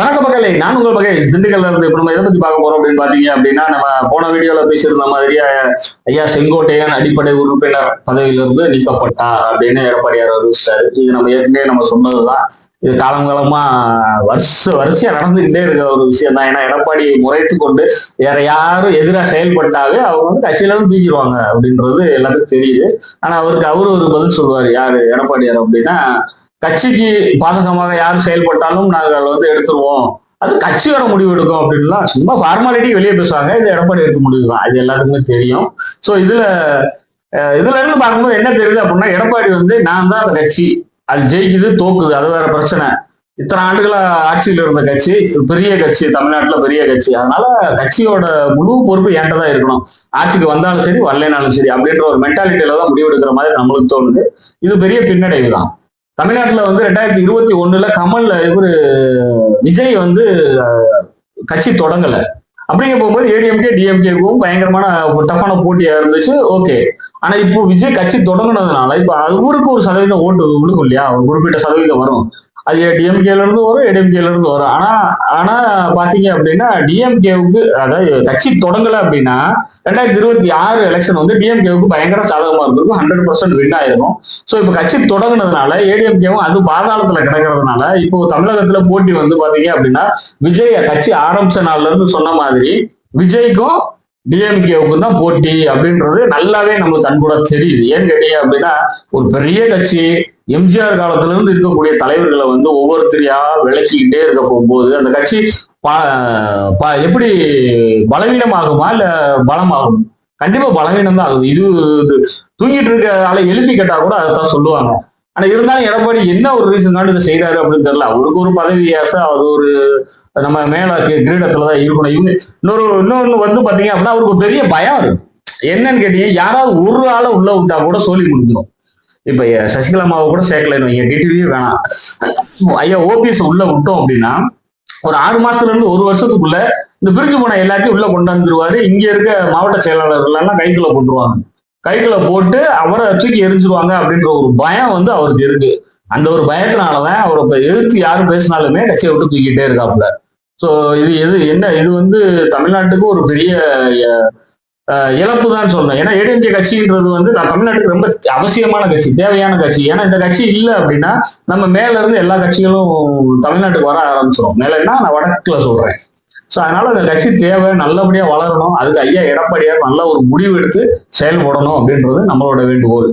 வணக்க மக்களே, நான் உங்கள் மகேஷ் திண்டுக்கல்ல இருந்து. இப்ப நம்ம எதை பத்தி பார்க்க போறோம் அப்படின்னு பாத்தீங்க அப்படின்னா, நம்ம போன வீடியோல பேசியிருந்த மாதிரியே ஐயா செங்கோட்டையன் அடிப்படை உறுப்பினர் பதவியிலிருந்து நீக்கப்பட்டார் அப்படின்னு எடப்பாடியார் அறிவிச்சிட்டாரு. இது நம்ம ஏற்கனவே நம்ம சொன்னதுதான். இது காலங்காலமா வரிசையா நடந்துகிட்டே இருக்க ஒரு விஷயம் தான். ஏன்னா எடப்பாடி முறைத்து கொண்டு வேற யாரும் எதிராக செயல்பட்டாவே அவங்க வந்து கட்சியில இருந்து தூக்கிடுவாங்க அப்படின்றது எல்லாத்துக்கும் தெரியுது. ஆனா அவரு ஒரு பதில் சொல்லுவாரு, யாரு எடப்பாடியார் அப்படின்னா, கட்சிக்கு பாதகமாக யார் செயல்பட்டாலும் நாங்கள் வந்து எடுத்துருவோம், அது கட்சியோட முடிவு எடுக்கும் அப்படின்லாம் சும்மா ஃபார்மாலிட்டி வெளியே பேசுவாங்க. இது எடப்பாடி எடுக்க முடிவு தான், அது எல்லாத்துக்குமே தெரியும். ஸோ இதுல இருந்து பார்க்கும்போது என்ன தெரியுது அப்படின்னா, எடப்பாடி வந்து நான் தான் அந்த கட்சி, அது ஜெயிக்குது தோக்குது அது வேற பிரச்சனை. இத்தனை ஆண்டுகளா ஆட்சியில் இருந்த கட்சி, பெரிய கட்சி, தமிழ்நாட்டுல பெரிய கட்சி, அதனால கட்சியோட முழு பொறுப்பு என்கிட்ட தான் இருக்கணும், ஆட்சிக்கு வந்தாலும் சரி வரலைனாலும் சரி அப்படின்ற ஒரு மென்டாலிட்டியில தான் முடிவெடுக்கிற மாதிரி நம்மளுக்கு தோணுது. இது பெரிய பின்னடைவு தான். தமிழ்நாட்டுல வந்து 2021 கமல்ல விஜய் வந்து கட்சி தொடங்கல. அப்படிங்க போகும்போது ஏடிஎம்கே டிஎம்கேக்கும் பயங்கரமான டஃப்பான போட்டியா இருந்துச்சு. ஓகே, ஆனா இப்போ விஜய் கட்சி தொடங்கினதுனால இப்ப அவருக்கு ஒரு சதவீதம் ஓட்டு விழுக்கும் இல்லையா, ஒரு குறிப்பிட்ட சதவீதம் வரும். அது டிஎம்கேல இருந்து வரும், ஏடிஎம்கேல இருந்து வரும். ஆனா பாத்தீங்க அப்படின்னா டிஎம்கேவுக்கு, அதாவது கட்சி தொடங்கல அப்படின்னா 2026 எலெக்ஷன் வந்து டிஎம்கேவுக்கு பயங்கர சாதகமா இருக்கும், 100% வின் ஆயிருக்கும். சோ இப்ப கட்சி தொடங்கினதுனால ஏடிஎம்கேவும் அது பாதாளத்துல கிடக்கிறதுனால இப்போ தமிழகத்துல போட்டி வந்து பாத்தீங்க அப்படின்னா, விஜய் கட்சி ஆரம்பிச்ச நாள்ல இருந்து சொன்ன மாதிரி விஜய்க்கும் டிஎம்கேவுக்கும் தான் போட்டி அப்படின்றது நல்லாவே நம்மளுக்கு கண்கூட தெரியுது. ஏன்னு கேட்டீங்க அப்படின்னா, ஒரு பெரிய கட்சி எம்ஜிஆர் காலத்துல இருந்து இருக்கக்கூடிய தலைவர்களை வந்து ஒவ்வொருத்தரையா விளக்கிக்கிட்டே இருக்க போகும்போது அந்த கட்சி எப்படி பலவீனமாகுமா இல்ல பலமாகும்? கண்டிப்பா பலவீனம் தான் ஆகுது. இது தூங்கிட்டு இருக்க ஆளை எழுப்பி கேட்டா கூட அதைத்தான் சொல்லுவாங்க. ஆனா இருந்தாலும் எடப்பாடி என்ன ஒரு ரீசன் இதை செய்யறாரு அப்படின்னு தெரியல. அவருக்கு ஒரு பதவி ஆசை, அது ஒரு நம்ம மேல கிரீடத்துலதான் இருக்கணும். இவங்க இன்னொன்னு வந்து பாத்தீங்க அப்படின்னா அவருக்கு பெரிய பயம் இருக்கு. என்னன்னு கேட்டீங்க, யாராவது ஒரு ஆளை உள்ள விட்டா கூட சொல்லி முடிஞ்சிடும். இப்ப சசிகலாமாவை கூட சேர்க்கலன்னு வைங்க, டிடிவியே வேணாம், ஐயா ஓபிஎஸ் உள்ள விட்டோம் அப்படின்னா ஒரு 6 மாசத்துல இருந்து 1 வருஷத்துக்குள்ள இந்த பிரிஞ்சு போன எல்லாத்தையும் உள்ள கொண்டாந்துருவாரு. இங்க இருக்க மாவட்ட செயலாளர்கள் எல்லாம் கைக்குள்ள போட்டுருவாங்க, கைக்குள்ள போட்டு அவரை தூக்கி எரிஞ்சிருவாங்க அப்படின்ற ஒரு பயம் வந்து அவருக்கு இருக்கு. அந்த ஒரு பயத்தினாலதான் அவரை இப்ப எதிர்த்து யாரும் பேசினாலுமே கட்சியை விட்டு தூக்கிட்டே இருக்காப்புல. சோ இது வந்து தமிழ்நாட்டுக்கு ஒரு பெரிய இழப்பு தான் சொல்லணும். ஏன்னா ஏடிஎம்கே கட்சின்றது வந்து நான் தமிழ்நாட்டுக்கு ரொம்ப அவசியமான கட்சி, தேவையான கட்சி. ஏன்னா இந்த கட்சி இல்லை அப்படின்னா நம்ம மேல இருந்து எல்லா கட்சிகளும் தமிழ்நாட்டுக்கு வர ஆரம்பிச்சிடும். மேலன்னா நான் வடக்குல சொல்றேன். ஸோ அதனால அந்த கட்சி தேவை, நல்லபடியா வளரணும். அதுக்கு ஐயா எடப்பாடியார் நல்ல ஒரு முடிவு எடுத்து செயல்படணும் அப்படின்றது நம்மளோட வேண்டுகோள்.